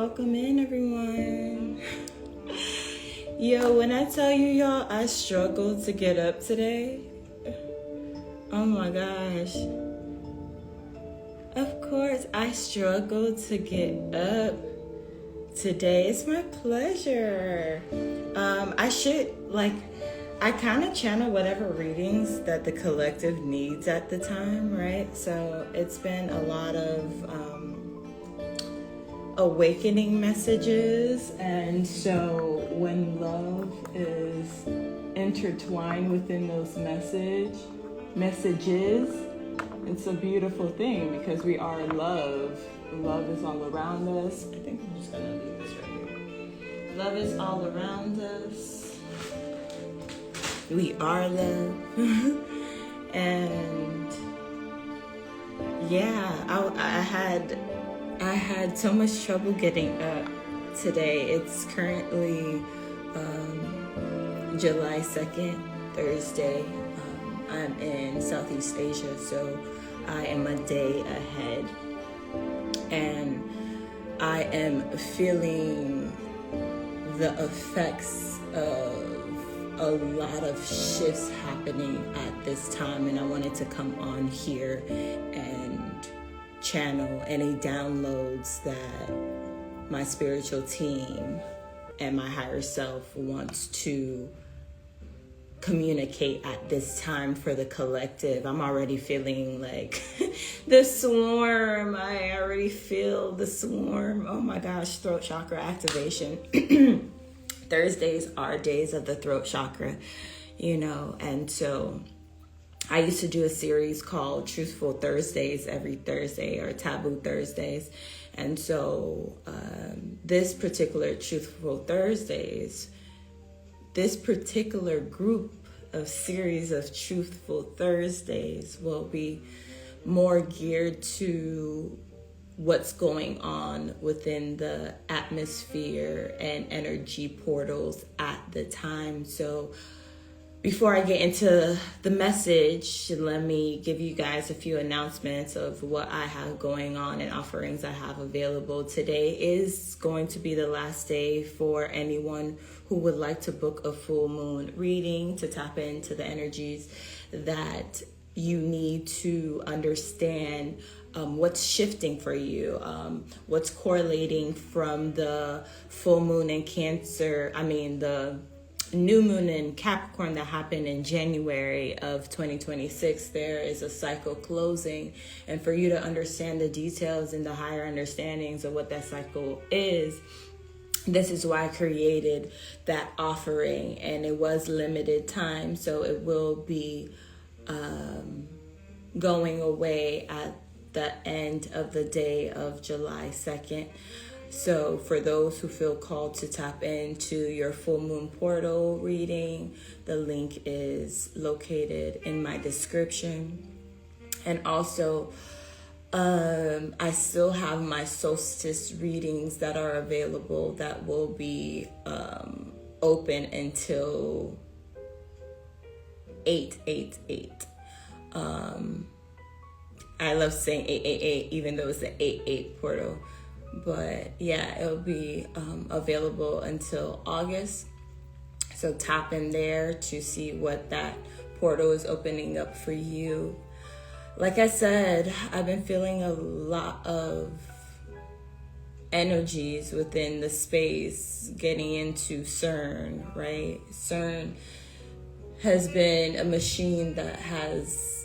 welcome in, everyone. Yo, when I tell you, y'all, I struggled to get up today. Oh my gosh. Of course, I struggled to get up today. It's my pleasure. I kind of channel whatever readings that the collective needs at the time, right? So it's been a lot of awakening messages, and so when love is intertwined within those messages, it's a beautiful thing because we are love. Love is all around us. I think I'm just gonna leave this right here. Love is all around us. We are love. And yeah, I had so much trouble getting up today. It's currently July 2nd, Thursday. I'm in Southeast Asia, so I am a day ahead. And I am feeling the effects of a lot of shifts happening at this time, and I wanted to come on here and channel any downloads that my spiritual team and my higher self wants to communicate at this time for the collective. I'm already feeling like the swarm. I already feel the swarm. Oh my gosh, throat chakra activation. Thursdays are days of the throat chakra, and so I used to do a series called Truthful Thursdays every Thursday, or Taboo Thursdays. And so this particular Truthful Thursdays, this particular group of series of Truthful Thursdays will be more geared to what's going on within the atmosphere and energy portals at the time. So before I get into the message, let me give you guys a few announcements of what I have going on and offerings I have available. Today is going to be the last day for anyone who would like to book a full moon reading to tap into the energies that you need to understand what's shifting for you, what's correlating from the full moon in Cancer, the new moon in Capricorn that happened in January of 2026. There is a cycle closing, and for you to understand the details and the higher understandings of what that cycle is, this is why I created that offering, and it was limited time, so it will be going away at the end of the day of July 2nd. So for those who feel called to tap into your full moon portal reading, the link is located in my description. And also, I still have my solstice readings that are available that will be open until 888. I love saying 888, even though it's the 88 portal. But yeah, it'll be available until August. So tap in there to see what that portal is opening up for you. Like I said, I've been feeling a lot of energies within the space getting into CERN, right? CERN has been a machine that has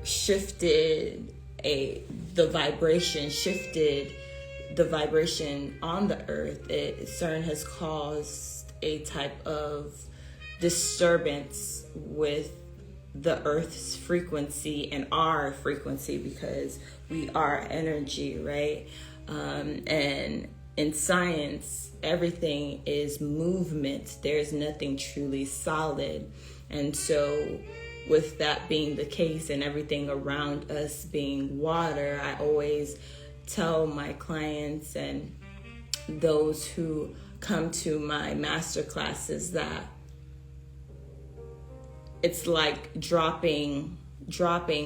shifted the vibration on the earth. CERN has caused a type of disturbance with the earth's frequency and our frequency, because we are energy, right? And in science, everything is movement. There's nothing truly solid. And so with that being the case and everything around us being water, I always tell my clients and those who come to my master classes that it's like dropping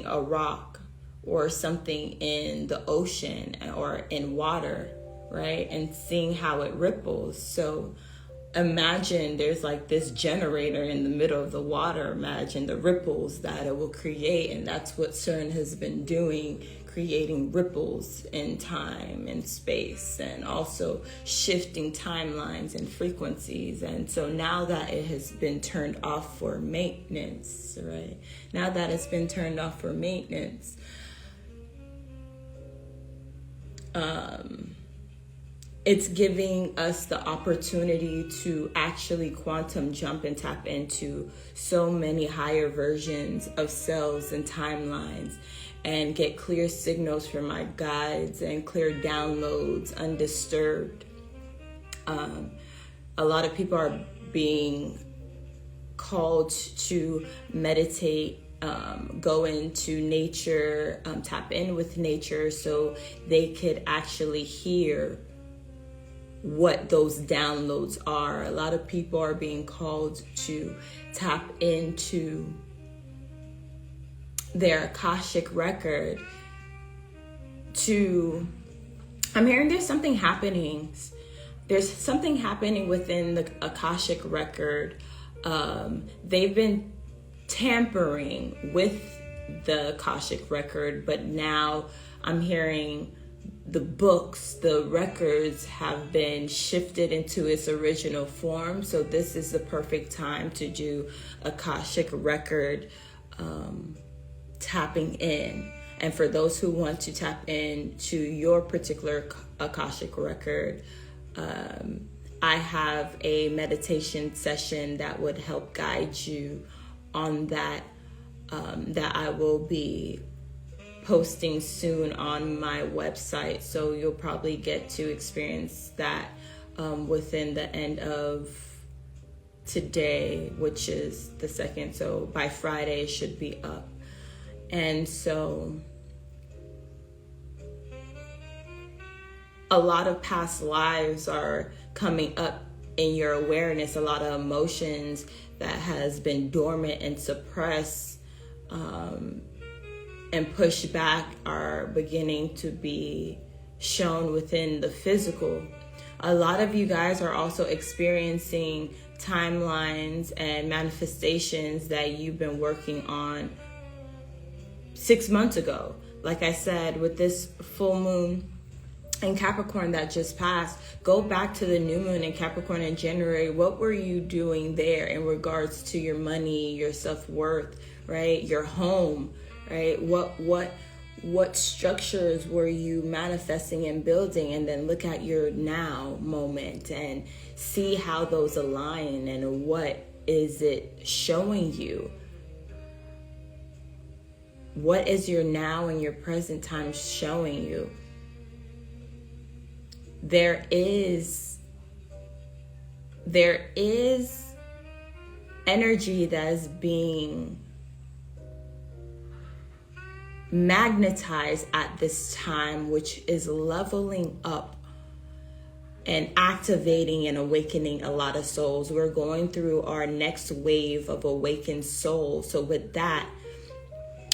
a rock or something in the ocean or in water, right? And seeing how it ripples. So imagine there's like this generator in the middle of the water. Imagine the ripples that it will create. And that's what CERN has been doing, creating ripples in time and space, and also shifting timelines and frequencies. And so now that it has been turned off for maintenance, right? Now that it's been turned off for maintenance, it's giving us the opportunity to actually quantum jump and tap into so many higher versions of selves and timelines, and get clear signals from my guides and clear downloads undisturbed. A lot of people are being called to meditate, go into nature, tap in with nature, so they could actually hear what those downloads are. A lot of people are being called to tap into their Akashic record. I'm hearing there's something happening. There's something happening within the Akashic record. They've been tampering with the Akashic record, but now I'm hearing the books, the records have been shifted into its original form. So this is the perfect time to do Akashic record tapping in. And for those who want to tap into your particular Akashic record, I have a meditation session that would help guide you on that, that I will be posting soon on my website. So you'll probably get to experience that within the end of today, which is the 2nd. So by Friday, it should be up. And so a lot of past lives are coming up in your awareness. A lot of emotions that has been dormant and suppressed and pushed back are beginning to be shown within the physical. A lot of you guys are also experiencing timelines and manifestations that you've been working on 6 months ago. Like I said, with this full moon in Capricorn that just passed, go back to the new moon in Capricorn in January. What were you doing there in regards to your money, your self-worth, right? Your home, right? What structures were you manifesting and building? And then look at your now moment and see how those align, and what is it showing you? What is your now and your present time showing you? There is energy that is being magnetized at this time, which is leveling up and activating and awakening a lot of souls. We're going through our next wave of awakened souls. So with that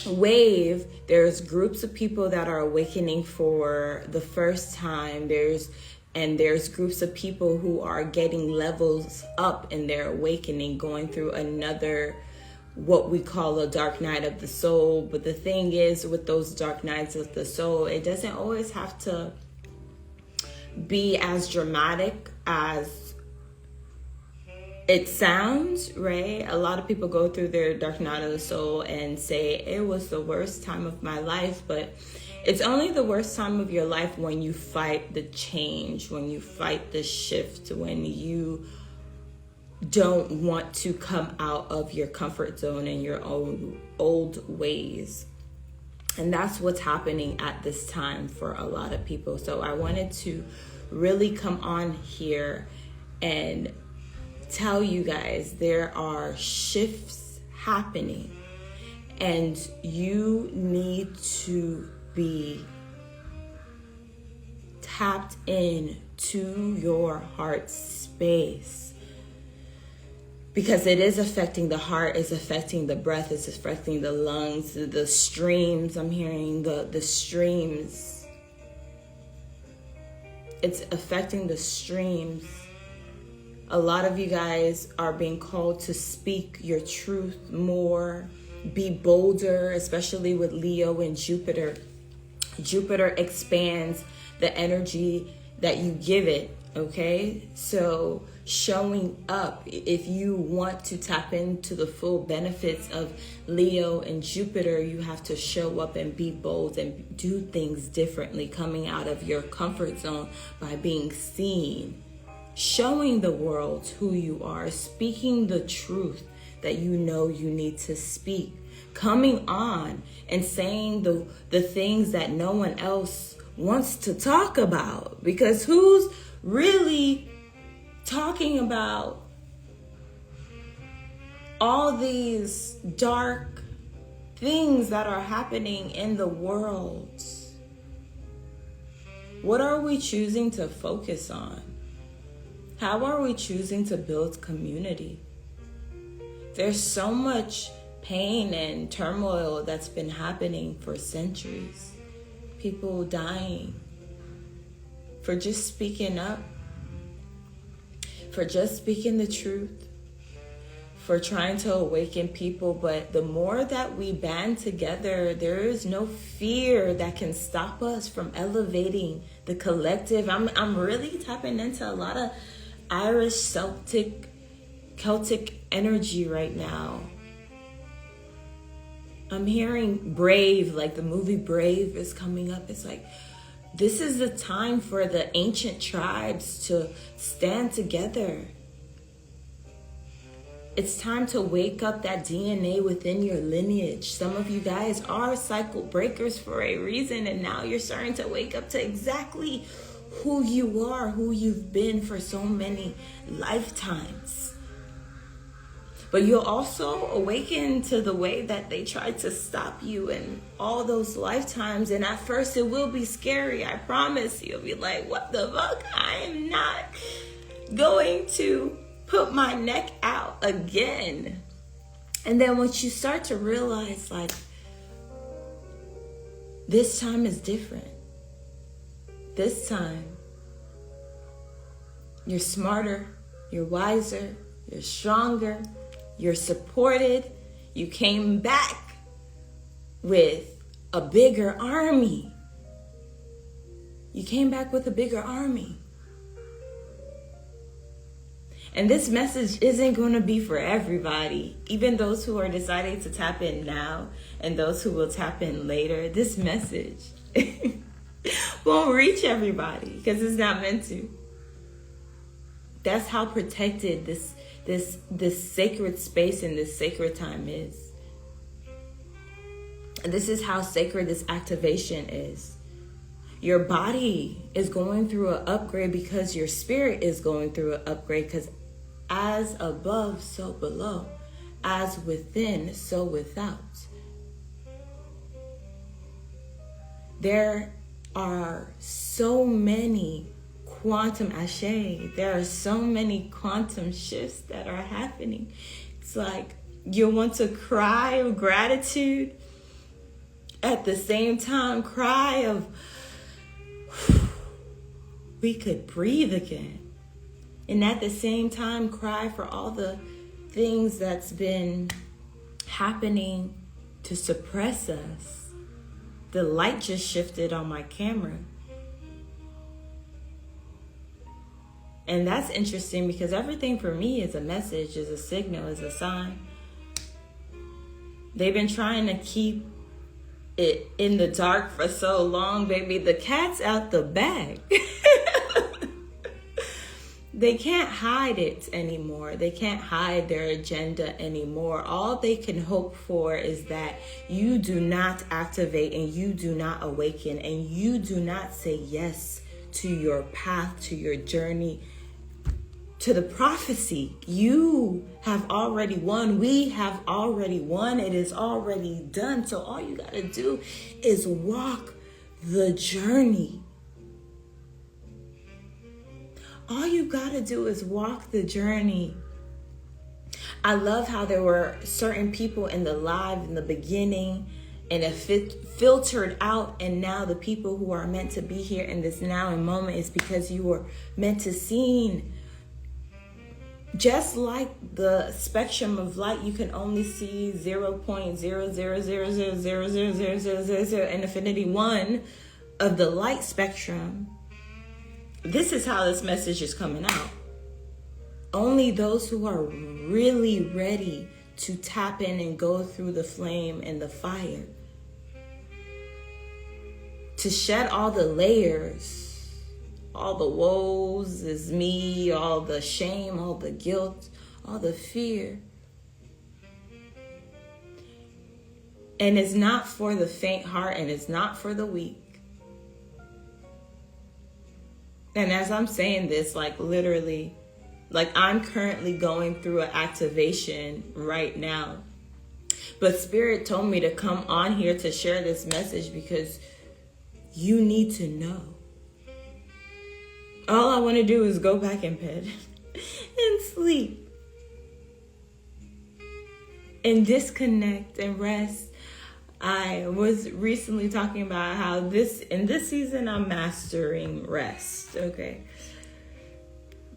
wave, there's groups of people that are awakening for the first time. There's groups of people who are getting levels up in their awakening, going through another, what we call a dark night of the soul. But the thing is, with those dark nights of the soul, it doesn't always have to be as dramatic as it sounds, right? A lot of people go through their dark night of the soul and say, it was the worst time of my life. But it's only the worst time of your life when you fight the change, when you fight the shift, when you don't want to come out of your comfort zone and your own old ways. And that's what's happening at this time for a lot of people. So I wanted to really come on here and tell you guys there are shifts happening, and you need to be tapped in to your heart space, because it is affecting the heart, it's affecting the breath, it's affecting the lungs, the streams. I'm hearing the streams. it's affecting the streams. A lot of you guys are being called to speak your truth more, be bolder, especially with Leo and Jupiter. Jupiter expands the energy that you give it, okay? So showing up, if you want to tap into the full benefits of Leo and Jupiter, you have to show up and be bold and do things differently, coming out of your comfort zone by being seen, showing the world who you are, speaking the truth that you know you need to speak, coming on and saying the things that no one else wants to talk about, because who's really talking about all these dark things that are happening in the world? What are we choosing to focus on? How are we choosing to build community? There's so much pain and turmoil that's been happening for centuries. People dying for just speaking up, for just speaking the truth, for trying to awaken people. But the more that we band together, there is no fear that can stop us from elevating the collective. I'm really tapping into a lot of Irish Celtic energy right now. I'm hearing Brave, like the movie Brave is coming up. It's like, this is the time for the ancient tribes to stand together. It's time to wake up that DNA within your lineage. Some of you guys are cycle breakers for a reason, and now you're starting to wake up to exactly who you are, who you've been for so many lifetimes. But you'll also awaken to the way that they tried to stop you in all those lifetimes. And at first it will be scary, I promise. You'll be like, what the fuck? I am not going to put my neck out again. And then once you start to realize, like, this time is different. This time, you're smarter, you're wiser, you're stronger, you're supported. You came back with a bigger army. You came back with a bigger army. And this message isn't going to be for everybody, even those who are deciding to tap in now and those who will tap in later. This message won't reach everybody because it's not meant to. That's how protected this sacred space and this sacred time is. And this is how sacred this activation is. Your body is going through an upgrade because your spirit is going through an upgrade, because as above, so below. As within, so without. There are so many quantum ashe. There are so many quantum shifts that are happening. It's like you want to cry of gratitude, at the same time cry of we could breathe again. And at the same time cry for all the things that's been happening to suppress us. The light just shifted on my camera. And that's interesting because everything for me is a message, is a signal, is a sign. They've been trying to keep it in the dark for so long, baby. The cat's out the bag. They can't hide it anymore. They can't hide their agenda anymore. All they can hope for is that you do not activate and you do not awaken and you do not say yes to your path, to your journey, to the prophecy. You have already won. We have already won. It is already done. So all you got to do is walk the journey. All you got to do is walk the journey. I love how there were certain people in the live in the beginning and it filtered out, and now the people who are meant to be here in this now and moment is because you were meant to seen. Just like the spectrum of light, you can only see 0.000000000 and infinity 1 of the light spectrum. This is how this message is coming out. Only those who are really ready to tap in and go through the flame and the fire, to shed all the layers, all the woes is me, all the shame, all the guilt, all the fear. And it's not for the faint heart, and it's not for the weak. And as I'm saying this, like literally, like I'm currently going through an activation right now. But Spirit told me to come on here to share this message because you need to know. All I want to do is go back in bed and sleep and disconnect and rest. I was recently talking about how in this season I'm mastering rest, okay?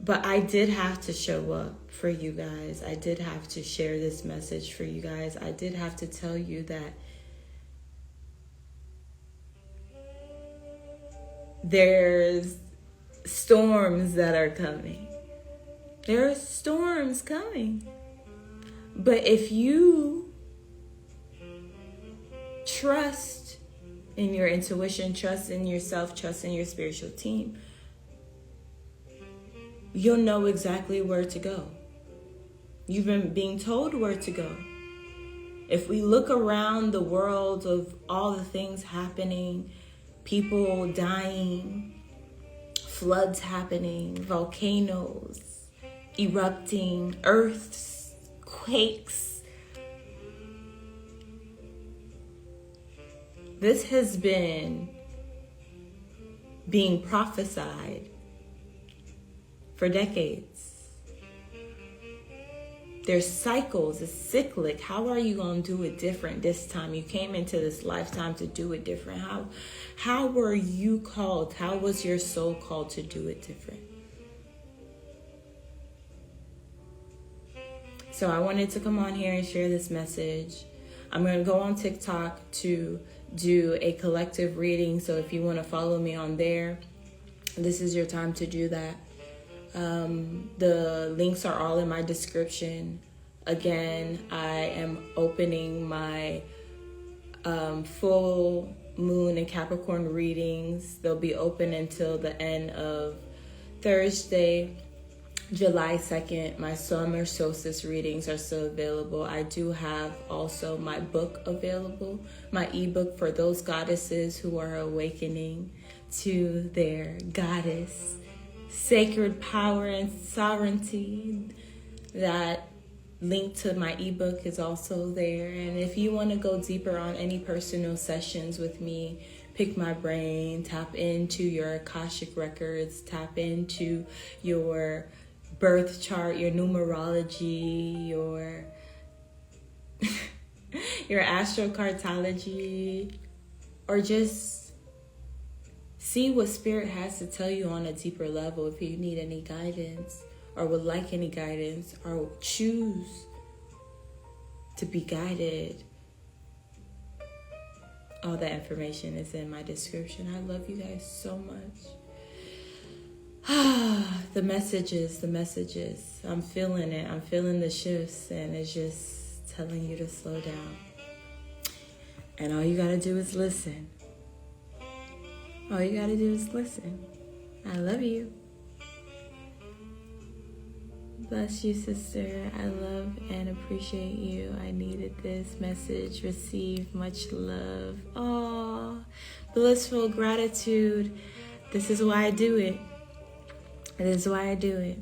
But I did have to show up for you guys. I did have to share this message for you guys. I did have to tell you that there's storms that are coming. There are storms coming. But if you trust in your intuition, trust in yourself, trust in your spiritual team, you'll know exactly where to go. You've been being told where to go. If we look around the world of all the things happening, people dying, floods happening, volcanoes erupting, earthquakes. This has been being prophesied for decades. There's cycles, it's cyclic. How are you going to do it different this time? You came into this lifetime to do it different. How were you called? How was your soul called to do it different? So I wanted to come on here and share this message. I'm going to go on TikTok to do a collective reading. So if you want to follow me on there, this is your time to do that. The links are all in my description. Again, I am opening my full moon and Capricorn readings. They'll be open until the end of Thursday, July 2nd. My summer solstice readings are still available. I do have also my book available, my ebook for those goddesses who are awakening to their goddess sacred power and sovereignty. That link to my ebook is also there. And if you want to go deeper on any personal sessions with me, pick my brain, tap into your Akashic records, tap into your birth chart, your numerology, your your astrocartology, or just see what Spirit has to tell you on a deeper level. If you need any guidance or would like any guidance or choose to be guided, all that information is in my description. I love you guys so much. The messages. I'm feeling it. I'm feeling the shifts, and it's just telling you to slow down. And all you got to do is listen. All you got to do is listen. I love you. Bless you, sister. I love and appreciate you. I needed this message. Receive much love. Oh, blissful gratitude. This is why I do it. This is why I do it.